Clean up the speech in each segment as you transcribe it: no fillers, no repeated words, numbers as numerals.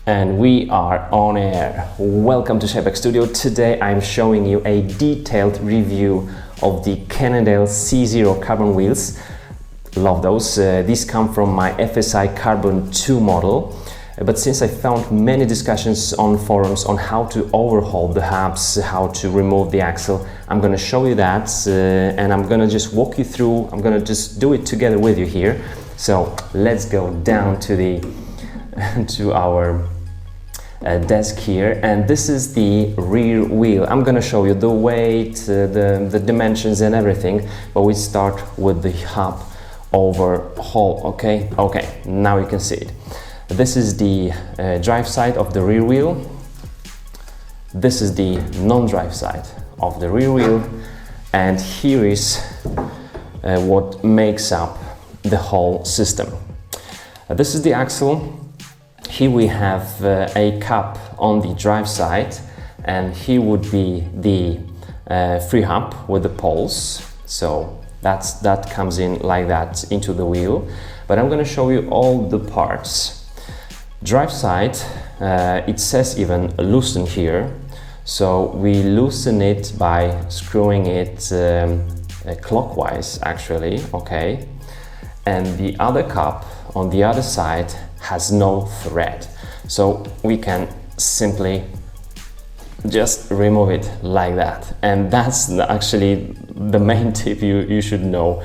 And we are on air. Welcome to Shapex Studio. Today I'm showing you a detailed review of the Cannondale CZero carbon wheels. Love those. These come from my FSI Carbon 2 model. But since I found many discussions on forums on how to overhaul the hubs, how to remove the axle, I'm going to show you that and I'm going to just walk you through. I'm going to just do it together with you here. So let's go down to the to our desk here, and this is the rear wheel. I'm going to show you the weight, the dimensions and everything, but we start with the hub overhaul. Okay, now you can see it. This is the drive side of the rear wheel. This is the non-drive side of the rear wheel, and here is what makes up the whole system. This is the axle. Here we have a cup on the drive side, and here would be the Freehub with the poles. So that comes in like that into the wheel. But I'm going to show you all the parts. Drive side, it says even loosen here. So we loosen it by screwing it clockwise actually, okay. And the other cup on the other side has no thread, so we can simply just remove it like that. And that's actually the main tip you should know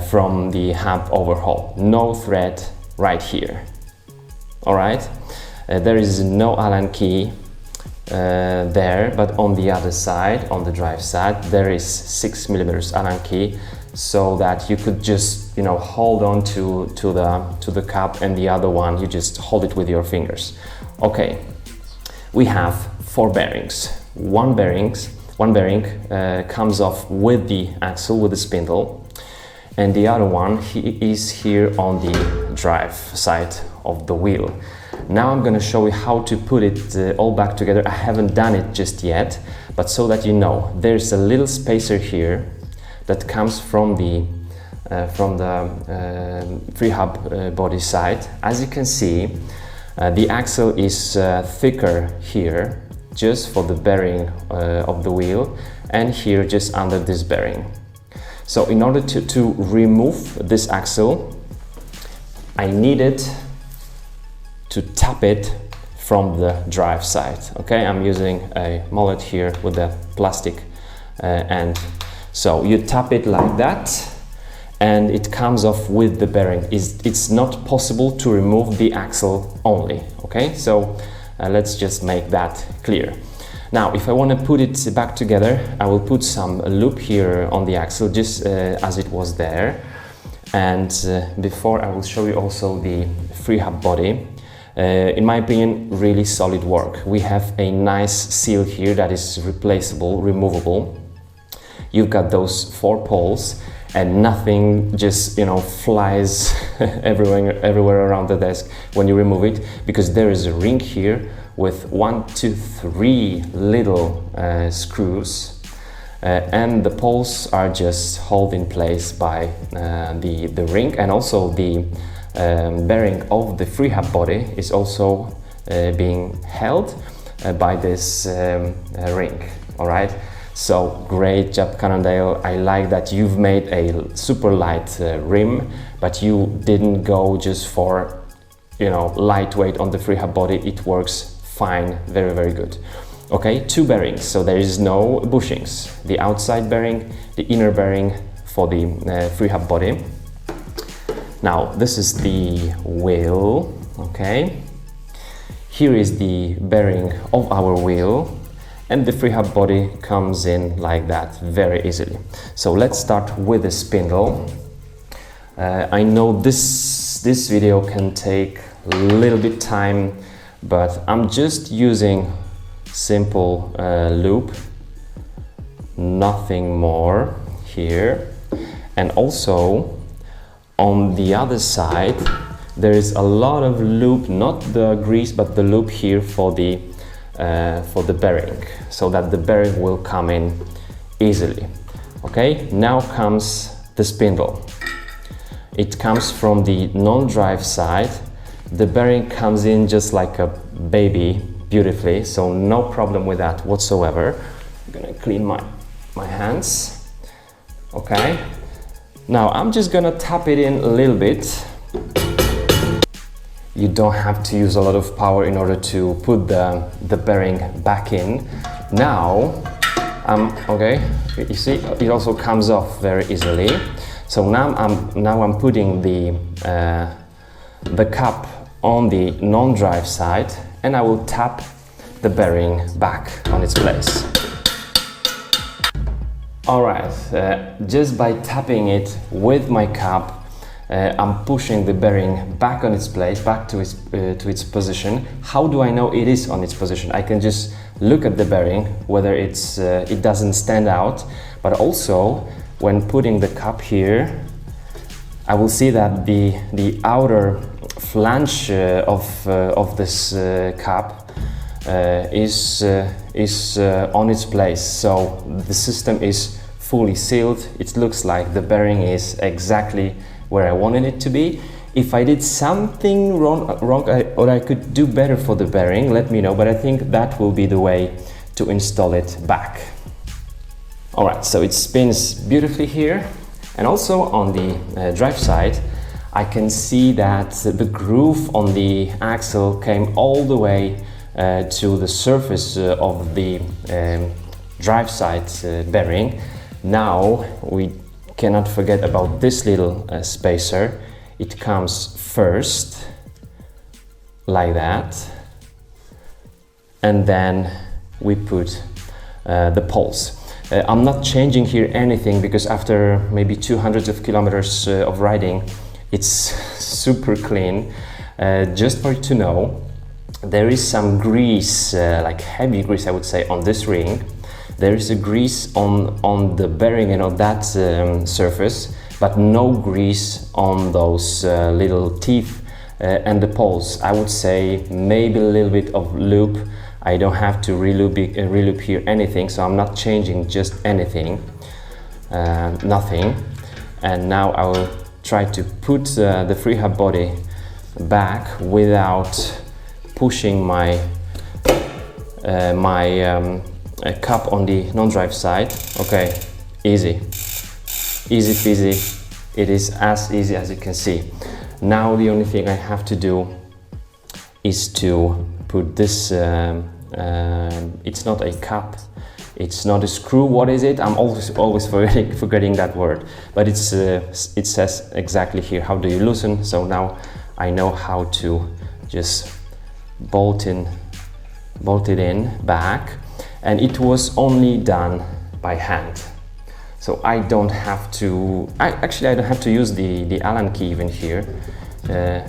from the hub overhaul. No thread right here. All right, there is no Allen key there, but on the other side, on the drive side, there is 6mm Allen key, so that you could just, you know, hold on to the cup, and the other one you just hold it with your fingers. Okay, we have 4 bearings. One bearing comes off with the axle, with the spindle, and the other one is here on the drive side of the wheel. Now I'm going to show you how to put it all back together. I haven't done it just yet, but so that you know, there's a little spacer here that comes from the Freehub body side. As you can see, the axle is thicker here, just for the bearing of the wheel, and here just under this bearing. So in order to remove this axle, I needed to tap it from the drive side. Okay, I'm using a mallet here with a plastic end. So you tap it like that, and it comes off with the bearing. It's not possible to remove the axle only. Okay, so let's just make that clear. Now, if I want to put it back together, I will put some loop here on the axle, just as it was there. And before, I will show you also the Freehub body. In my opinion, really solid work. We have a nice seal here that is replaceable, removable. You've got those 4 poles, and nothing just, you know, flies everywhere around the desk when you remove it, because there is a ring here with 1, 2, 3 little screws, and the poles are just held in place by the ring, and also the bearing of the Freehub body is also being held by this ring. All right. So great job, Cannondale. I like that you've made a super light rim, but you didn't go just for, you know, lightweight on the Freehub body. It works fine, very, very good. Okay, 2 bearings, so there is no bushings. The outside bearing, the inner bearing for the Freehub body. Now, this is the wheel, okay. Here is the bearing of our wheel, and the Freehub body comes in like that very easily. So let's start with the spindle. I know this video can take a little bit time, but I'm just using simple loop, nothing more here. And also on the other side, there is a lot of loop, not the grease, but the loop here for the bearing, so that the bearing will come in easily. Okay, now comes the spindle. It comes from the non-drive side, The bearing comes in just like a baby, beautifully, so no problem with that whatsoever. I'm gonna clean my hands. Okay, now I'm just gonna tap it in a little bit. You don't have to use a lot of power in order to put the bearing back in. Now, okay, you see, it also comes off very easily. So now I'm putting the cup on the non-drive side, and I will tap the bearing back on its place. All right, just by tapping it with my cup, I'm pushing the bearing back on its place, back to its position. How do I know it is on its position? I can just look at the bearing, whether it doesn't stand out, but also when putting the cup here, I will see that the outer flange of this cup is on its place. So the system is fully sealed. It looks like the bearing is exactly where I wanted it to be. If I did something wrong or I could do better for the bearing, let me know, but I think that will be the way to install it back. All right, so it spins beautifully here. And also on the drive side, I can see that the groove on the axle came all the way to the surface of the drive side bearing. Now we cannot forget about this little spacer. It comes first, like that, and then we put the poles. I'm not changing here anything because after maybe 200 kilometers of riding, it's super clean. Just for you to know, there is some grease, like heavy grease I would say, on this ring. There is a grease on the bearing and on that surface, but no grease on those little teeth and the poles. I would say maybe a little bit of lube. I don't have to relube here anything, so I'm not changing just anything, nothing. And now I will try to put the Freehub body back without pushing my cup on the non-drive side. Okay, easy peasy. It is as easy as you can see. Now the only thing I have to do is to put this, it's not a cup, it's not a screw. What is it? I'm always forgetting that word, but it says exactly here how do you loosen. So now I know how to just bolt it in back, and it was only done by hand. So I don't have to, I don't have to use the Allen key even here,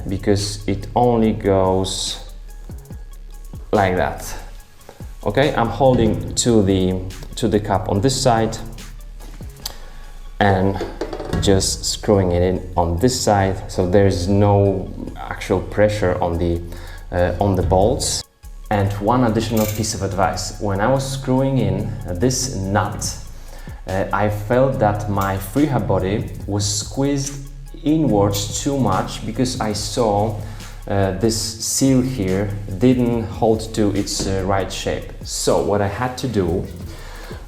because it only goes like that. Okay, I'm holding to the cup on this side and just screwing it in on this side, so there's no actual pressure on the bolts. And one additional piece of advice: when I was screwing in this nut, I felt that my Freehub body was squeezed inwards too much, because I saw this seal here didn't hold to its right shape. So what I had to do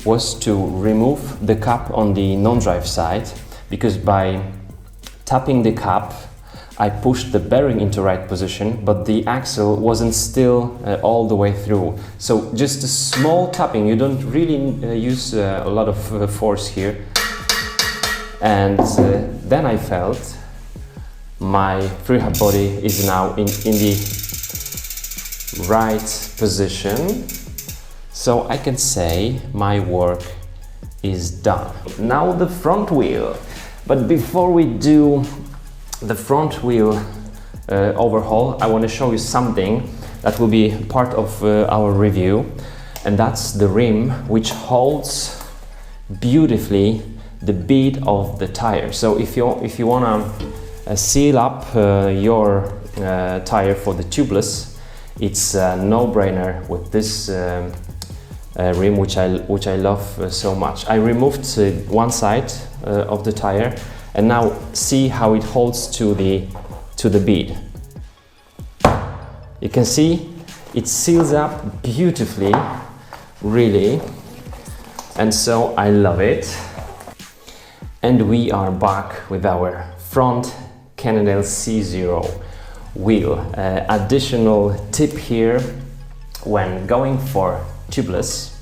was to remove the cup on the non-drive side, because by tapping the cup I pushed the bearing into right position, but the axle wasn't still all the way through. So just a small tapping, you don't really use a lot of force here. And then I felt my Freehub body is now in the right position. So I can say my work is done. Now the front wheel. But before we do the front wheel overhaul, I want to show you something that will be part of our review, and that's the rim, which holds beautifully the bead of the tire. So if you want to seal up your tire for the tubeless, it's a no-brainer with this rim, which I love so much. I removed one side of the tire, and now see how it holds to the bead. You can see it seals up beautifully, really, and so I love it. And we are back with our front Cannondale CZero wheel. Additional tip here, when going for tubeless,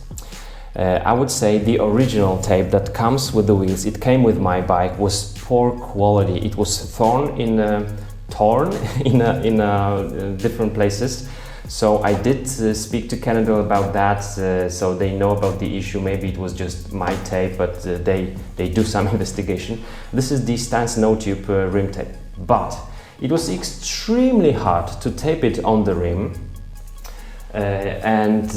I would say the original tape that comes with the wheels, it came with my bike, was poor quality. It was torn in different places. So I did speak to Cannondale about that, so they know about the issue. Maybe it was just my tape, but they do some investigation. This is the Stance No Tube rim tape, but it was extremely hard to tape it on the rim, and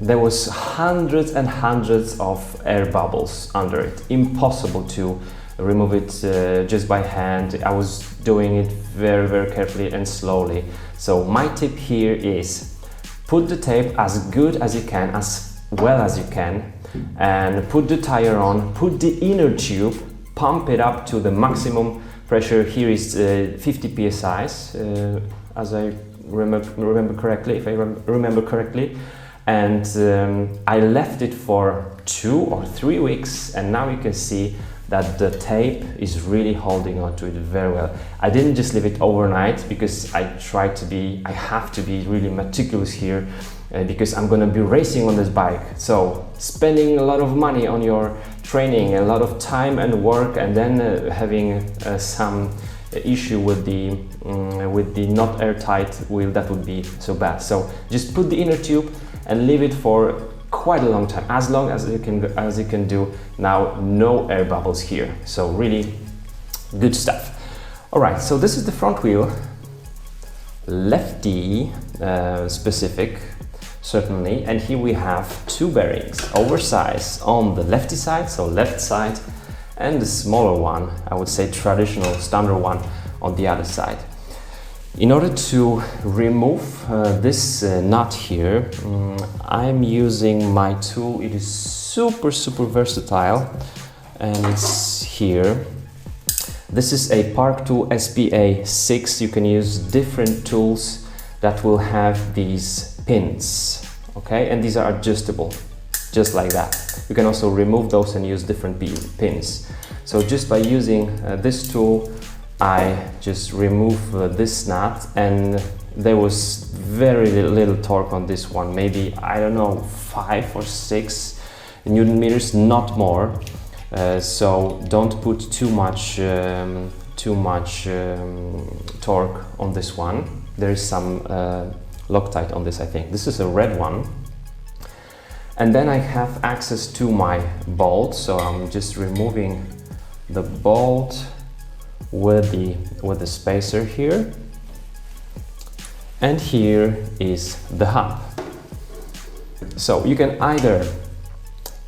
there was hundreds and hundreds of air bubbles under it. Impossible to remove it just by hand. I was doing it very, very carefully and slowly. So my tip here is put the tape as good as you can, as well as you can, and put the tire on, put the inner tube, pump it up to the maximum pressure. Here is 50 psi, as I remember correctly, if I remember correctly. And I left it for 2 or 3 weeks, and now you can see that the tape is really holding on to it very well. I didn't just leave it overnight because I have to be really meticulous here because I'm gonna be racing on this bike. So spending a lot of money on your training, a lot of time and work, and then having some issue with the not airtight wheel, that would be so bad. So just put the inner tube and leave it for quite a long time, as long as you can do. Now no air bubbles here, so really good stuff. All right, so this is the front wheel, lefty specific certainly, and here we have 2 bearings, oversized on the lefty side, so left side, and the smaller one, I would say traditional standard one, on the other side. In order to remove this nut here, I'm using my tool. It is super versatile, and it's here. This is a Park Tool SPA 6. You can use different tools that will have these pins, okay? And these are adjustable, just like that. You can also remove those and use different pins. So just by using this tool, I just remove this nut, and there was very little torque on this one, maybe, I don't know, 5 or 6 Newton meters, not more. So don't put too much torque on this one. There is some Loctite on this, I think. This is a red one. And then I have access to my bolt, so I'm just removing the bolt with the spacer here, and here is the hub. So you can either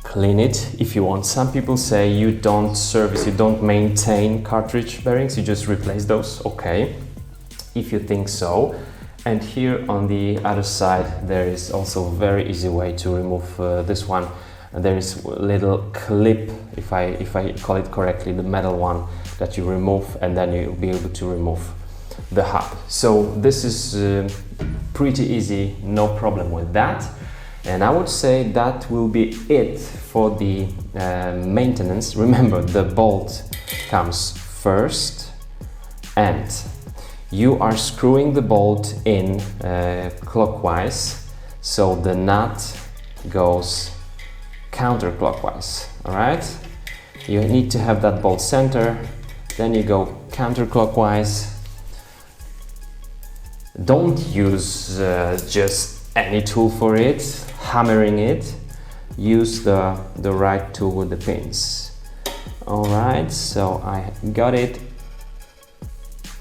clean it if you want. Some people say you don't service, you don't maintain cartridge bearings, you just replace those. Okay, if you think so. And here on the other side there is also a very easy way to remove this one. And there is a little clip, if I call it correctly, the metal one that you remove, and then you'll be able to remove the hub. So this is pretty easy, no problem with that. And I would say that will be it for the maintenance. Remember, the bolt comes first, and you are screwing the bolt in clockwise, so the nut goes counterclockwise. All right, you need to have that bolt center, then you go counterclockwise. Don't use just any tool for it, hammering it. Use the right tool with the pins. All right, so I got it.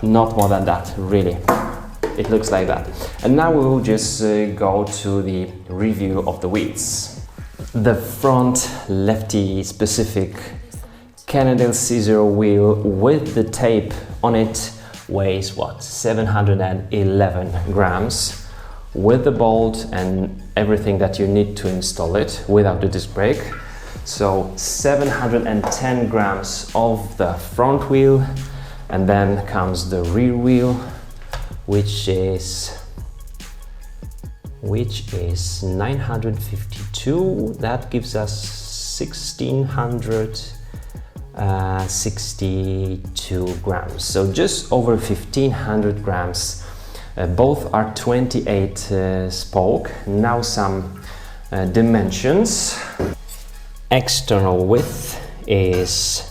Not more than that, really. It looks like that. And now we will just go to the review of the wheels. The front lefty specific Cannondale CZero wheel with the tape on it weighs what, 711 grams, with the bolt and everything that you need to install it without the disc brake. So 710 grams of the front wheel, and then comes the rear wheel, which is which is 952. That gives us 1662 grams, so just over 1500 grams. Both are 28 spoke. Now some dimensions. External width is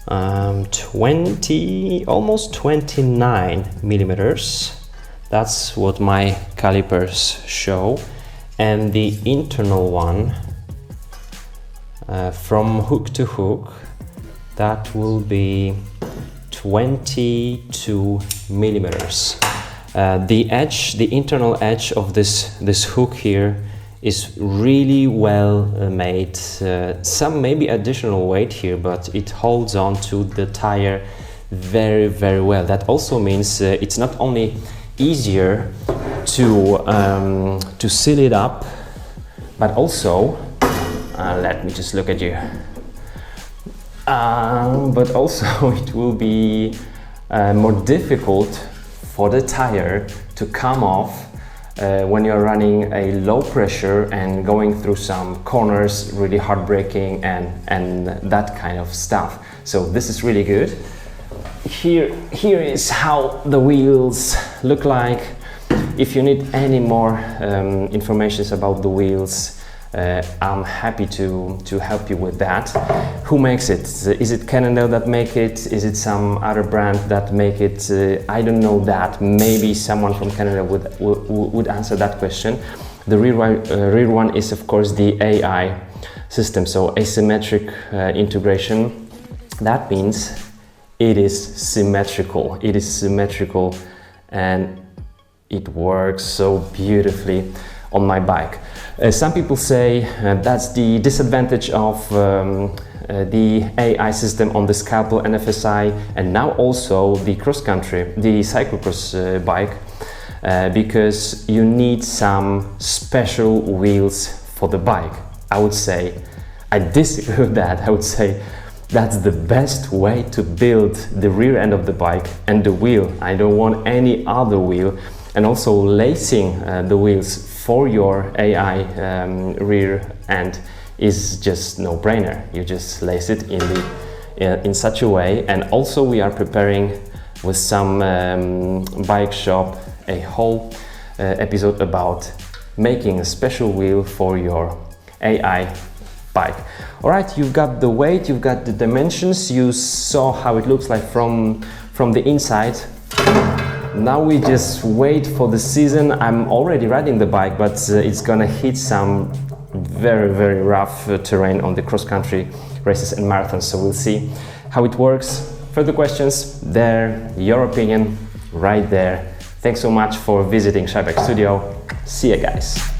almost 29 millimeters. That's what my calipers show. And the internal one, from hook to hook, that will be 22 millimeters. The internal edge of this hook here is really well made. Some maybe additional weight here, but it holds on to the tire very, very well. That also means it's not only easier to seal it up, but also let me just look at you. But also it will be more difficult for the tire to come off when you're running a low pressure and going through some corners, really hard braking and that kind of stuff. So this is really good. Here is how the wheels look like. If you need any more information about the wheels, I'm happy to help you with that. Who makes it? Is it Cannondale that make it? Is it some other brand that make it? I don't know that. Maybe someone from Cannondale would answer that question. The rear one is of course the AI system, so asymmetric integration. That means it is symmetrical. It is symmetrical and it works so beautifully on my bike. Some people say that's the disadvantage of the AI system on the Scalpel NFSI and now also the cross-country, the cyclocross bike, because you need some special wheels for the bike. I would say, I disagree with that. I would say that's the best way to build the rear end of the bike and the wheel. I don't want any other wheel. And also lacing the wheels for your AI rear end is just no-brainer. You just lace it in such a way. And also we are preparing with some bike shop a whole episode about making a special wheel for your AI bike. All right, you've got the weight, you've got the dimensions, you saw how it looks like from the inside. Now we just wait for the season. I'm already riding the bike, but it's gonna hit some very, very rough terrain on the cross-country races and marathons, so we'll see how it works. Further questions, there, your opinion, right there. Thanks so much for visiting Scheibach Studio. See ya, guys.